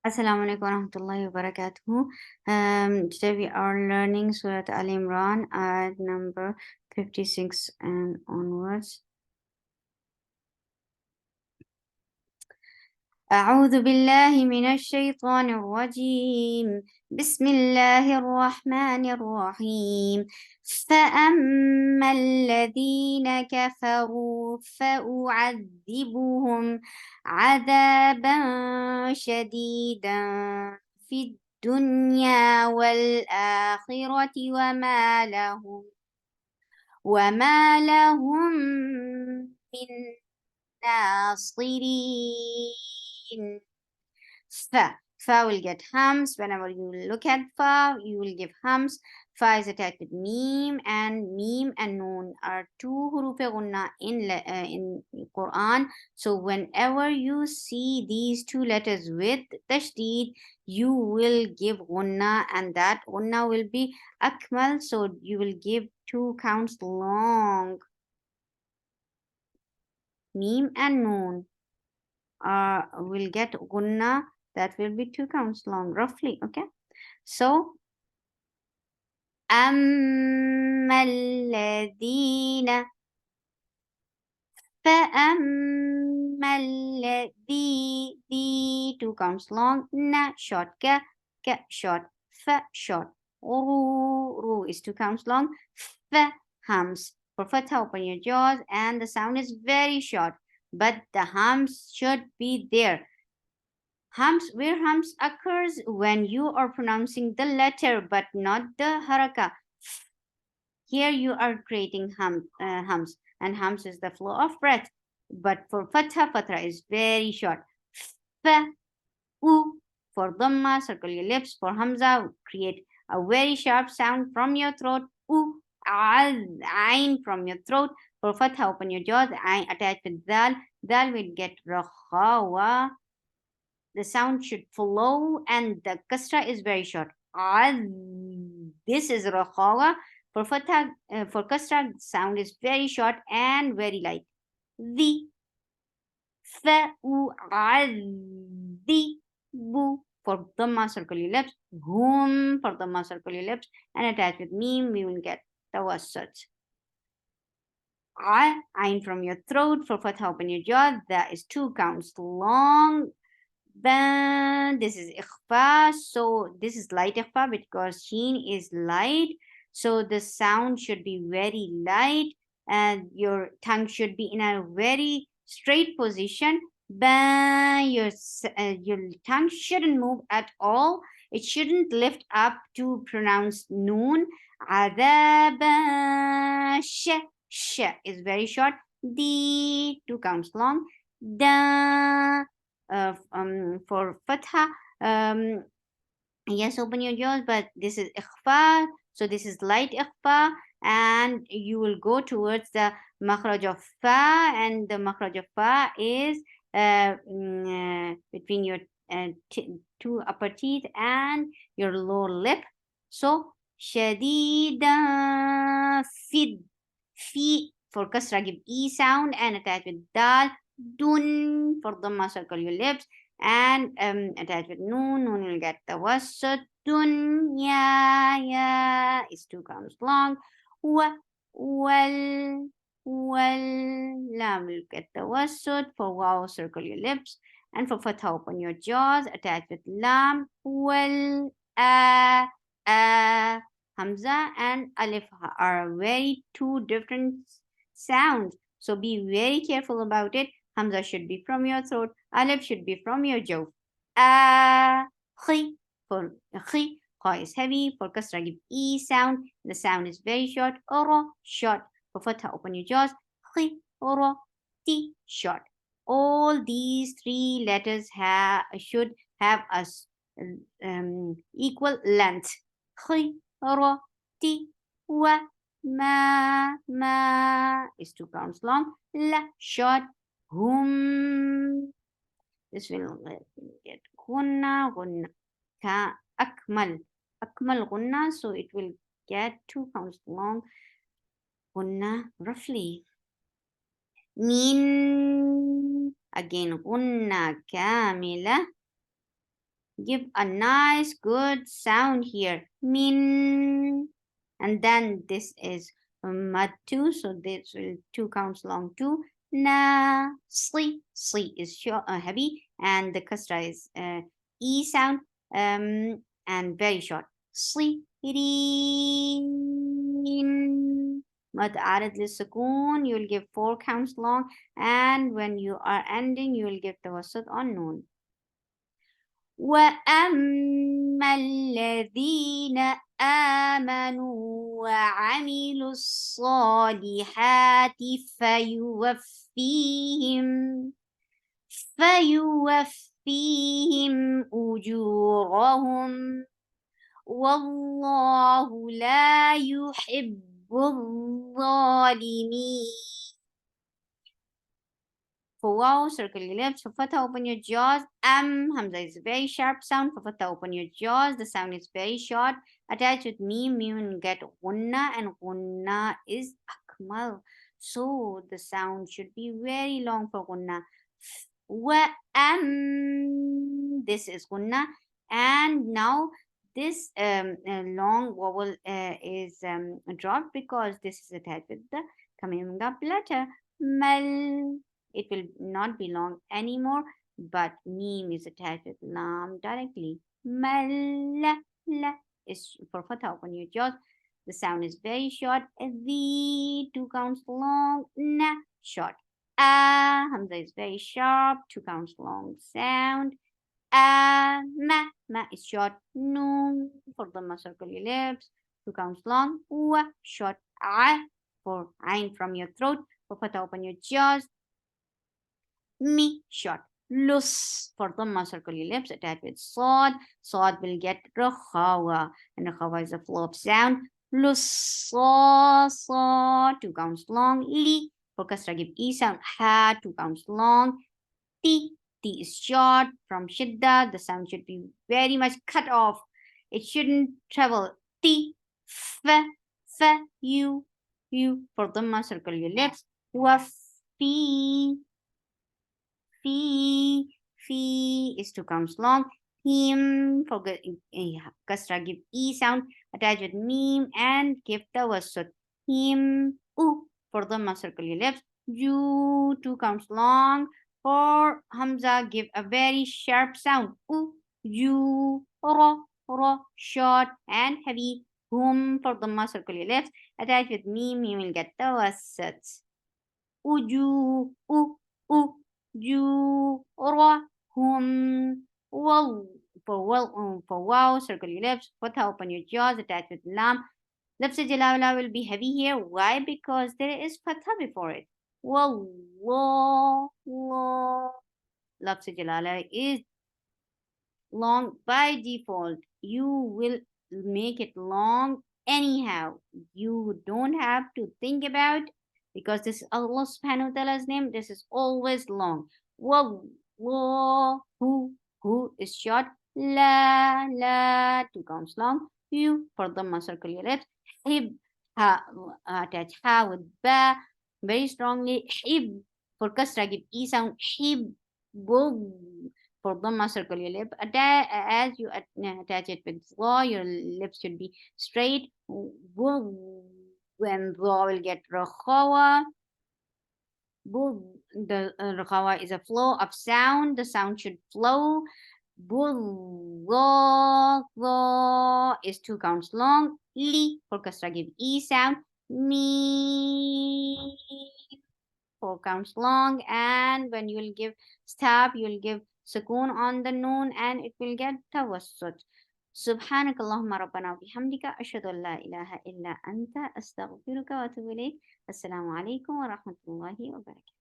Assalamu alaikum warahmatullahi wabarakatuh. Today we are learning Surah Al-Imran at number 56 and onwards. أعوذ بالله من الشيطان الرجيم بسم الله الرحمن الرحيم فأما الذين كفروا فأعذبهم عذابا شديدا في الدنيا والآخرة وما لهم من ناصرين. Fa will get hams. Whenever you look at fa, you will give hams. Fa is attached with meme, and noon are two huruf gunna in Quran. So whenever you see these two letters with tashdid, you will give gunna, and that gunna will be akmal. So you will give two counts long. Meme and noon will get gunna. That will be two counts long, roughly. Okay. So, أما الذين فأما الذي two counts long, na short, ka short, fa short, ru is two counts long, fa hums. For fatha, open your jaws, and the sound is very short, but the hums should be there. Where hums occurs when you are pronouncing the letter but not the haraka. Here you are creating hums, and hums is the flow of breath. But for fatha is very short. Fa, u. For dhamma, circle your lips. For hamza, create a very sharp sound from your throat. U, ain from your throat. For fatha, open your jaws. Ain attached with dal. Dal will get rakhawa. The sound should flow, and the kasra is very short. This is rakhawa. For fatha, for kasra, sound is very short and very light. The bu. For dhamma, circle your lips. Hum for dhamma, circle your lips, and attach with meme, we will get tawassut. Ain from your throat. For fatha, open your jaw. That is two counts long. Then this is ikhfa. So this is light ikhfa because sheen is light. So the sound should be very light, and your tongue should be in a very straight position. Your tongue shouldn't move at all. It shouldn't lift up to pronounce noon. Adaba sh is very short. The two counts long. Da for fatha, yes, open your jaws, but this is ikhfa, so this is light ikhfa, and you will go towards the makhraj of fa, and the makhraj of fa is between your two upper teeth and your lower lip. So shadida fi for kasra, give e sound and attach with dal. Dun for dhamma, circle your lips, and attach with noon. Noon will get the wasat. Ya is two counts long. Wal lam will get the wasat. For wow, circle your lips, and for fatha, open your jaws. Attach with lam. Hamza and alif are very two different sounds, so be very careful about it. Hamza should be from your throat. Alif should be from your jaw. Khi for khi. Kha is heavy. For kasra, give e sound. The sound is very short. Oro short. For fatha, open your jaws. Khi oro ti short. All these three letters should have a equal length. Khi oro ti wa ma is two counts long. La short. Hum. This will get gunna ka akmal gunna, so it will get two counts long gunna roughly. Min again gunna kamila. give a nice good sound here. Min. And then this is mud 2, so this will 2 counts long too. Na. Sli. Sli is short, heavy, and the kasra is E sound and very short. Sli. Mad added للسكون, you will give 4 counts long, and when you are ending, you will give tawassut on noon. وأما الذين آمنوا وعملوا الصالحات فيوفيهم أجورهم والله لا يحب الظالمين. For wow, circle your lips. For fatha, open your jaws. Hamza is a very sharp sound. For fatha, open your jaws. The sound is very short. Attach with meme. Meme get gunna, and gunna is akmal. So the sound should be very long for gunna. This is gunna. And now this long vowel is dropped because this is attached with the coming up letter. Mal. It will not be long anymore, but meme is attached with lam directly. Mala is for fatha, open your jaws. The sound is very short. The 2 counts long. Na short. Hamza is very sharp. 2 counts long sound. Ma is short. Noon for the circle your lips. 2 counts long. Wa short. For ain from your throat. For fatha, open your jaws. Mi short. Lus for the circle your lips attached with sod. Sod will get rakhawa, and rakhawa is a flow of sound. Lus sa 2 counts long. Li for kasra give e sound. Ha 2 counts long. T is short from shidda. The sound should be very much cut off. It shouldn't travel. T you for the circle your lips. Wafi Fee is 2 counts long. Him, forget kasra, give e sound, attach with meme and give the wasut. Him, for the circle your lips. You 2 counts long. For Hamza, give a very sharp sound. You, short and heavy. Hum, for the circle your lips, attach with meme, you will get the wasut. Uju, hum, for wow, circle your lips, fatha, open your jaws, attach with lam. Lafz jalala will be heavy here. Why? Because there is fatha before it. Wallah, lafz jalala is long by default. You will make it long anyhow. You don't have to think about, because this is Allah subhanahu wa ta'ala's name. This is always long. Who is short. La 2 counts long. You for the circle your lips. Hib attach ha with ba very strongly. Hib for kasra give e sound. Hib for the circle your lip. As you attach it with raw, your lips should be straight. When raw will get rakhawa. The rakhawa is a flow of sound. The sound should flow. Is 2 counts long. Li for kasra give e sound. Me 4 counts long, and when you will give stop, you will give sukoon on the noon, and it will get tawassut. سبحانك اللهم ربنا وبحمدك أشهد أن لا إله إلا أنت أستغفرك وأتوب إليك. السلام عليكم ورحمة الله وبركاته.